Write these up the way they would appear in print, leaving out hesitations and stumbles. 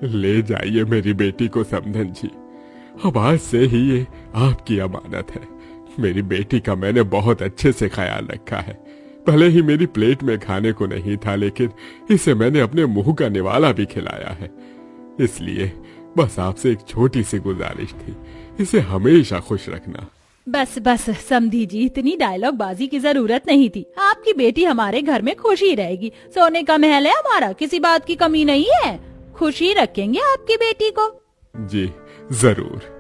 ले जाइए मेरी बेटी को समधन जी, अब आज से ही ये आपकी अमानत है। मेरी बेटी का मैंने बहुत अच्छे से ख्याल रखा है। भले ही मेरी प्लेट में खाने को नहीं था, लेकिन इसे मैंने अपने मुंह का निवाला भी खिलाया है। इसलिए बस आपसे एक छोटी सी गुजारिश थी, इसे हमेशा खुश रखना। बस बस समधी जी, इतनी डायलॉग बाजी की जरूरत नहीं थी। आपकी बेटी हमारे घर में खुश ही रहेगी। सोने का महल है हमारा, किसी बात की कमी नहीं है। खुश ही रखेंगे आपकी बेटी को। जी जरूर।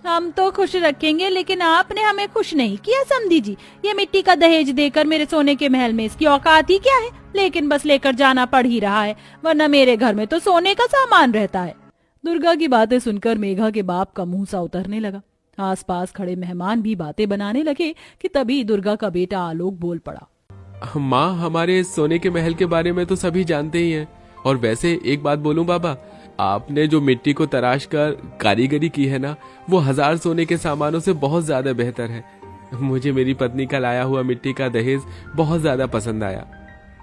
हम तो खुश रखेंगे, लेकिन आपने हमें खुश नहीं किया समधी जी। ये मिट्टी का दहेज देकर मेरे सोने के महल में इसकी औकात ही क्या है? लेकिन बस लेकर जाना पड़ ही रहा है, वरना मेरे घर में तो सोने का सामान रहता है। दुर्गा की बातें सुनकर मेघा के बाप का मुंह सा उतरने लगा। आसपास खड़े मेहमान भी बातें बनाने लगे कि तभी दुर्गा का बेटा आलोक बोल पड़ा। माँ, हमारे सोने के महल के बारे में तो सभी जानते ही हैं। और वैसे एक बात बोलूं बाबा, आपने जो मिट्टी को तराश कर कारीगरी की है ना, वो 1000 सोने के सामानों से बहुत ज्यादा बेहतर है। मुझे मेरी पत्नी का लाया हुआ मिट्टी का दहेज बहुत ज्यादा पसंद आया।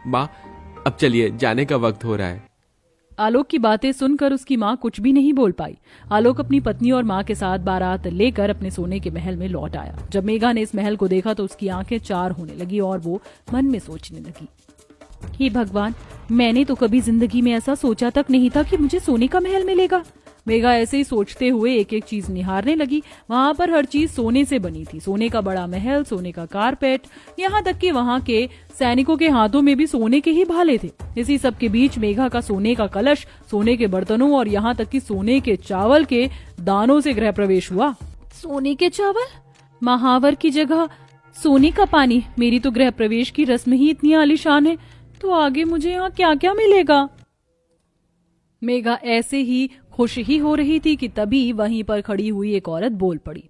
माँ, अब चलिए, जाने का वक्त हो रहा है। आलोक की बातें सुनकर उसकी माँ कुछ भी नहीं बोल पाई। आलोक अपनी पत्नी और माँ के साथ बारात लेकर अपने सोने के महल में लौट आया। जब मेघा ने इस महल को देखा तो उसकी आंखें चार होने लगी और वो मन में सोचने लगी, हे भगवान, मैंने तो कभी जिंदगी में ऐसा सोचा तक नहीं था कि मुझे सोने का महल मिलेगा। मेघा ऐसे ही सोचते हुए एक एक चीज निहारने लगी। वहां पर हर चीज सोने से बनी थी। सोने का बड़ा महल, सोने का कारपेट, यहाँ तक कि वहां के सैनिकों के हाथों में भी सोने के ही भाले थे। इसी सब के बीच मेघा का सोने का कलश, सोने के बर्तनों और यहाँ तक कि सोने के चावल के दानों से गृह प्रवेश हुआ। सोने के चावल, महावर की जगह सोने का पानी। मेरी तो गृह प्रवेश की रस्म ही इतनी आलीशान है, तो आगे मुझे यहाँ क्या क्या मिलेगा? मेघा ऐसे ही खुश ही हो रही थी कि तभी वहीं पर खड़ी हुई एक औरत बोल पड़ी,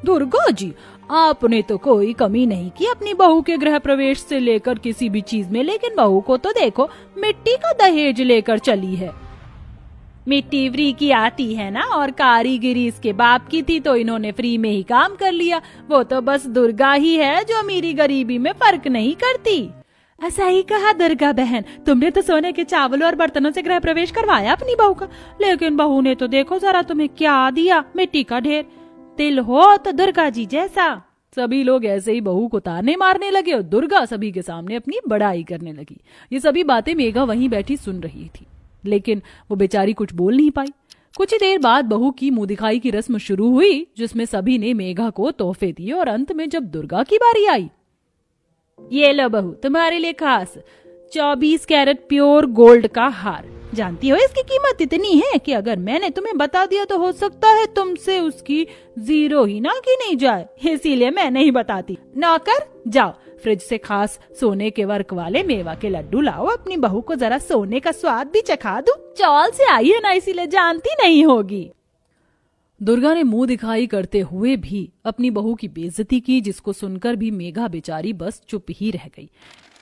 दुर्गा जी, आपने तो कोई कमी नहीं की अपनी बहू के गृह प्रवेश से लेकर किसी भी चीज में, लेकिन बहू को तो देखो, मिट्टी का दहेज लेकर चली है। मिट्टी फ्री की आती है ना, और कारीगिरी इसके बाप की थी तो इन्होंने फ्री में ही काम कर लिया। वो तो बस दुर्गा ही है जो अमीरी गरीबी में फर्क नहीं करती। ऐसा ही कहा दुर्गा बहन, तुमने तो सोने के चावलों और बर्तनों से गृह प्रवेश करवाया अपनी बहू का, लेकिन बहू ने तो देखो जरा तुम्हें क्या दिया, मिट्टी का ढेर। दिल हो तो दुर्गा जी जैसा। सभी लोग ऐसे ही बहू को ताने मारने लगे और दुर्गा सभी के सामने अपनी बड़ाई करने लगी। ये सभी बातें मेघा वहीं बैठी सुन रही थी, लेकिन वो बेचारी कुछ बोल नहीं पाई। कुछ ही देर बाद बहू की मुंह दिखाई की रस्म शुरू हुई, जिसमें सभी ने मेघा को तोहफे दिए और अंत में जब दुर्गा की बारी आई, ये लो बहू, तुम्हारे लिए खास 24 कैरेट प्योर गोल्ड का हार। जानती हो इसकी कीमत इतनी है कि अगर मैंने तुम्हें बता दिया तो हो सकता है तुमसे उसकी जीरो ही ना की नहीं जाए, इसीलिए मैं नहीं बताती। नौकर, जाओ फ्रिज से खास सोने के वर्क वाले मेवा के लड्डू लाओ, अपनी बहू को जरा सोने का स्वाद भी चखा दूं। चौल से आई है ना, इसीलिए जानती नहीं होगी। दुर्गा ने मुंह दिखाई करते हुए भी अपनी बहू की बेइज्जती की, जिसको सुनकर भी मेघा बेचारी बस चुप ही रह गई।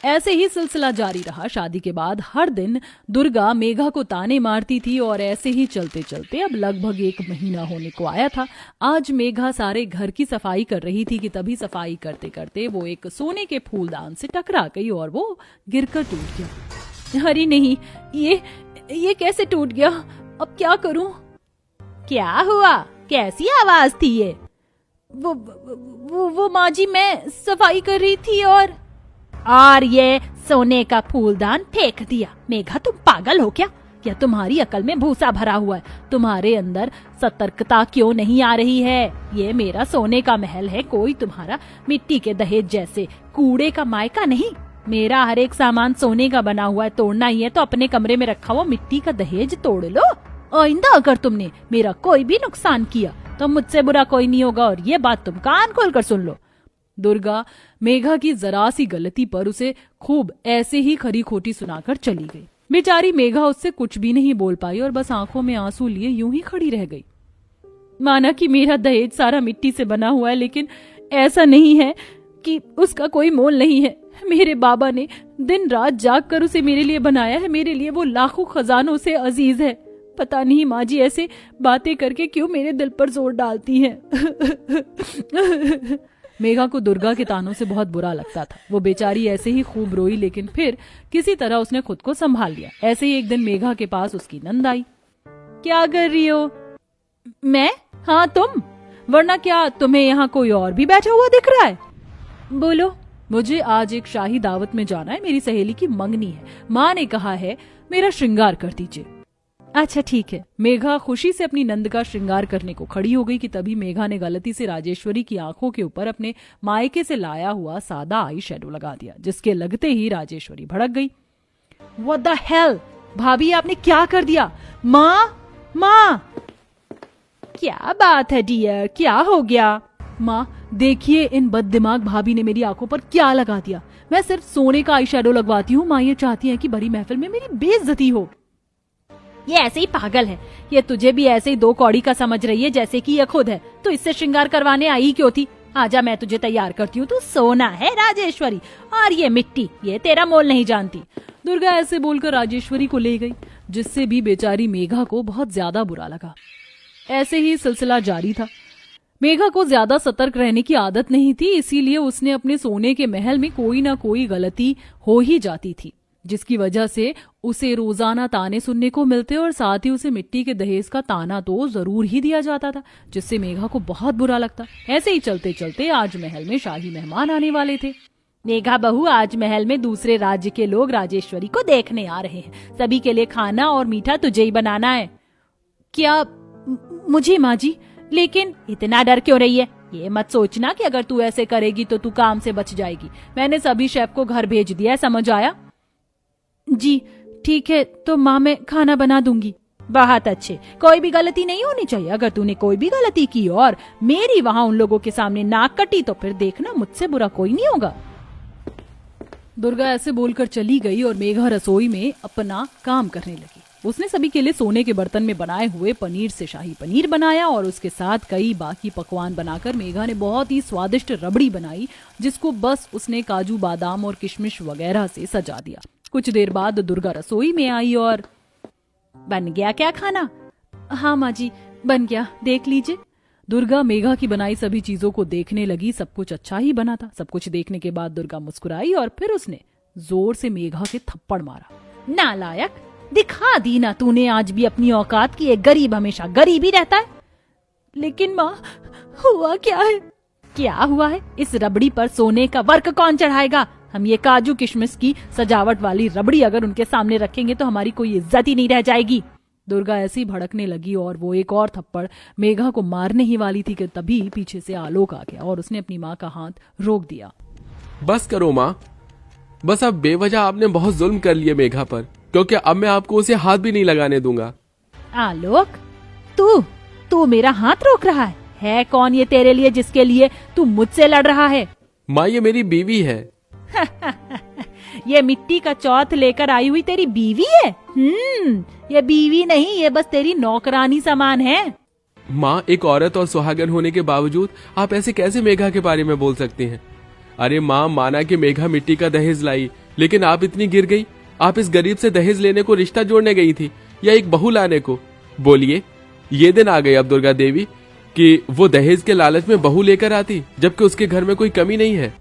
ऐसे ही सिलसिला जारी रहा। शादी के बाद हर दिन दुर्गा मेघा को ताने मारती थी और ऐसे ही चलते चलते अब लगभग 1 महीना होने को आया था। आज मेघा सारे घर की सफाई कर रही थी कि तभी सफाई करते करते वो एक सोने के फूलदान से टकरा गई और वो गिरकर टूट गया। अरे नहीं, ये कैसे टूट गया? अब क्या करूं? क्या हुआ? कैसी आवाज थी ये? वो माँ जी, मैं सफाई कर रही थी और ये सोने का फूलदान फेंक दिया। मेघा, तुम पागल हो क्या? क्या तुम्हारी अकल में भूसा भरा हुआ है? तुम्हारे अंदर सतर्कता क्यों नहीं आ रही है? ये मेरा सोने का महल है, कोई तुम्हारा मिट्टी के दहेज जैसे कूड़े का मायका नहीं। मेरा हर एक सामान सोने का बना हुआ है, तोड़ना ही है तो अपने कमरे में रखा हुआ मिट्टी का दहेज तोड़ लो। आइंदा अगर तुमने मेरा कोई भी नुकसान किया तो मुझसे बुरा कोई नहीं होगा, और ये बात तुम कान खोलकर सुन लो। दुर्गा मेघा की जरा सी गलती पर उसे खूब ऐसे ही खरी खोटी सुनाकर चली गई। बेचारी मेघा उससे कुछ भी नहीं बोल पाई और बस आंखों में आंसू लिए यूं ही खड़ी रह गई। माना कि मेरा दहेज सारा मिट्टी से बना हुआ है, लेकिन ऐसा नहीं है कि उसका कोई मोल नहीं है। मेरे बाबा ने दिन रात जाग कर उसे मेरे लिए बनाया है। मेरे लिए वो लाखों खजानों से अजीज है। पता नहीं माँ जी ऐसे बातें करके क्यों मेरे दिल पर जोर डालती हैं। मेघा को दुर्गा के तानों से बहुत बुरा लगता था। वो बेचारी ऐसे ही खूब रोई, लेकिन फिर किसी तरह उसने खुद को संभाल लिया। ऐसे ही एक दिन मेघा के पास उसकी नंद आई। क्या कर रही हो? मैं? हाँ तुम, वरना क्या तुम्हें यहाँ कोई और भी बैठा हुआ दिख रहा है? बोलो। मुझे आज एक शाही दावत में जाना है, मेरी सहेली की मंगनी है। माँ ने कहा है मेरा श्रृंगार कर दीजिए। अच्छा ठीक है। मेघा खुशी से अपनी नंद का श्रृंगार करने को खड़ी हो गई कि तभी मेघा ने गलती से राजेश्वरी की आंखों के ऊपर अपने मायके से लाया हुआ सादा आई शेडो लगा दिया, जिसके लगते ही राजेश्वरी भड़क गई। व्हाट द हेल, भाभी आपने क्या कर दिया? माँ, माँ! क्या बात है डियर, क्या हो गया? माँ देखिए, इन बददिमाग भाभी ने मेरी आंखों पर क्या लगा दिया। मैं सिर्फ सोने का आई शेडो लगवाती हूँ, माँ ये चाहती है कि बड़ी महफिल में मेरी बेइज्जती हो। ये ऐसे ही पागल है, ये तुझे भी ऐसे ही दो कौड़ी का समझ रही है जैसे कि ये खुद है। तो इससे श्रृंगार करवाने आई क्यों थी? आजा, मैं तुझे तैयार करती हूँ। तू सोना है राजेश्वरी, और ये मिट्टी, ये तेरा मोल नहीं जानती। दुर्गा ऐसे बोलकर राजेश्वरी को ले गई, जिससे भी बेचारी मेघा को बहुत ज्यादा बुरा लगा। ऐसे ही सिलसिला जारी था। मेघा को ज्यादा सतर्क रहने की आदत नहीं थी, इसीलिए उसने अपने सोने के महल में कोई ना कोई गलती हो ही जाती थी, जिसकी वजह से उसे रोजाना ताने सुनने को मिलते और साथ ही उसे मिट्टी के दहेज का ताना तो जरूर ही दिया जाता था, जिससे मेघा को बहुत बुरा लगता। ऐसे ही चलते चलते आज महल में शाही मेहमान आने वाले थे। मेघा बहू, आज महल में दूसरे राज्य के लोग राजेश्वरी को देखने आ रहे हैं। सभी के लिए खाना और मीठा तुझे ही बनाना है। क्या? मुझे माँ जी? लेकिन इतना डर क्यों रही है? ये मत सोचना कि अगर तू ऐसे करेगी तो तू काम से बच जाएगी। मैंने सभी शेफ को घर भेज दिया है, समझ आया? जी ठीक है, तो माँ मैं खाना बना दूंगी। बहुत अच्छे, कोई भी गलती नहीं होनी चाहिए। अगर तूने कोई भी गलती की और मेरी वहाँ उन लोगों के सामने नाक कटी तो फिर देखना मुझसे बुरा कोई नहीं होगा। दुर्गा ऐसे बोलकर चली गई और मेघा रसोई में अपना काम करने लगी। उसने सभी के लिए सोने के बर्तन में बनाए हुए पनीर से शाही पनीर बनाया और उसके साथ कई बाकी पकवान बनाकर मेघा ने बहुत ही स्वादिष्ट रबड़ी बनाई, जिसको बस उसने काजू बादाम और किशमिश वगैरह से सजा दिया। कुछ देर बाद दुर्गा रसोई में आई और बन गया क्या खाना? हाँ माँ जी बन गया, देख लीजिए। दुर्गा मेघा की बनाई सभी चीजों को देखने लगी। सब कुछ अच्छा ही बना था। सब कुछ देखने के बाद दुर्गा मुस्कुराई और फिर उसने जोर से मेघा के थप्पड़ मारा। नालायक, दिखा दी ना तूने आज भी अपनी औकात की। एक गरीब हमेशा गरीब ही रहता है। लेकिन माँ, हुआ क्या है? क्या हुआ है? इस रबड़ी पर सोने का वर्क कौन चढ़ाएगा? हम ये काजू किशमिश की सजावट वाली रबड़ी अगर उनके सामने रखेंगे तो हमारी कोई इज्जत ही नहीं रह जाएगी। दुर्गा ऐसी भड़कने लगी और वो एक और थप्पड़ मेघा को मारने ही वाली थी कि तभी पीछे से आलोक आ गया और उसने अपनी माँ का हाथ रोक दिया। बस करो माँ, बस अब बेवजह आपने बहुत जुल्म कर लिए मेघा पर, क्योंकि अब मैं आपको उसे हाथ भी नहीं लगाने दूंगा। आलोक, तू मेरा हाथ रोक रहा है कौन ये तेरे लिए जिसके लिए तू मुझसे लड़ रहा है? माँ ये मेरी बीवी है। ये मिट्टी का चौथ लेकर आई हुई तेरी बीवी है? ये बीवी नहीं, ये बस तेरी नौकरानी समान है। माँ, एक औरत और सुहागन होने के बावजूद आप ऐसे कैसे मेघा के बारे में बोल सकती हैं? अरे माँ, माना कि मेघा मिट्टी का दहेज लाई, लेकिन आप इतनी गिर गई। आप इस गरीब से दहेज लेने को रिश्ता जोड़ने गई थी या एक बहू लाने को? बोलिए, ये दिन आ गए अब दुर्गा देवी कि वो दहेज के लालच में बहू लेकर आती, जबकि उसके घर में कोई कमी नहीं है।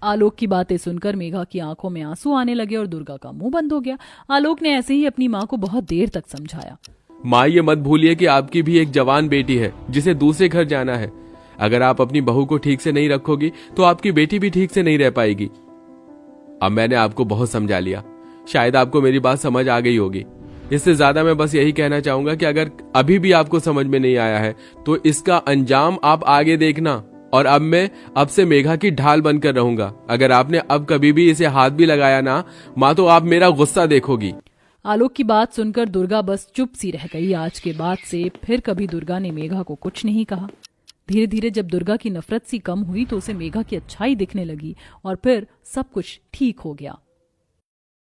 आलोक की बातें सुनकर मेघा की आंखों में आंसू आने लगे और दुर्गा का मुंह बंद हो गया। आलोक ने ऐसे ही अपनी माँ को बहुत देर तक समझाया। माँ, ये मत भूलिए कि आपकी भी एक जवान बेटी है जिसे दूसरे घर जाना है। अगर आप अपनी बहू को ठीक से नहीं रखोगी तो आपकी बेटी भी ठीक से नहीं रह पाएगी। अब मैंने आपको बहुत समझा लिया, शायद आपको मेरी बात समझ आ गई होगी। इससे ज्यादा मैं बस यही कहना चाहूंगा कि अगर अभी भी आपको समझ में नहीं आया है तो इसका अंजाम आप आगे देखना। और अब मैं अब से मेघा की ढाल बनकर रहूंगा। अगर आपने अब कभी भी इसे हाथ भी लगाया ना माँ, तो आप मेरा गुस्सा देखोगी। आलोक की बात सुनकर दुर्गा बस चुप सी रह गई। आज के बाद से फिर कभी दुर्गा ने मेघा को कुछ नहीं कहा। धीरे धीरे जब दुर्गा की नफरत सी कम हुई तो उसे मेघा की अच्छाई दिखने लगी और फिर सब कुछ ठीक हो गया।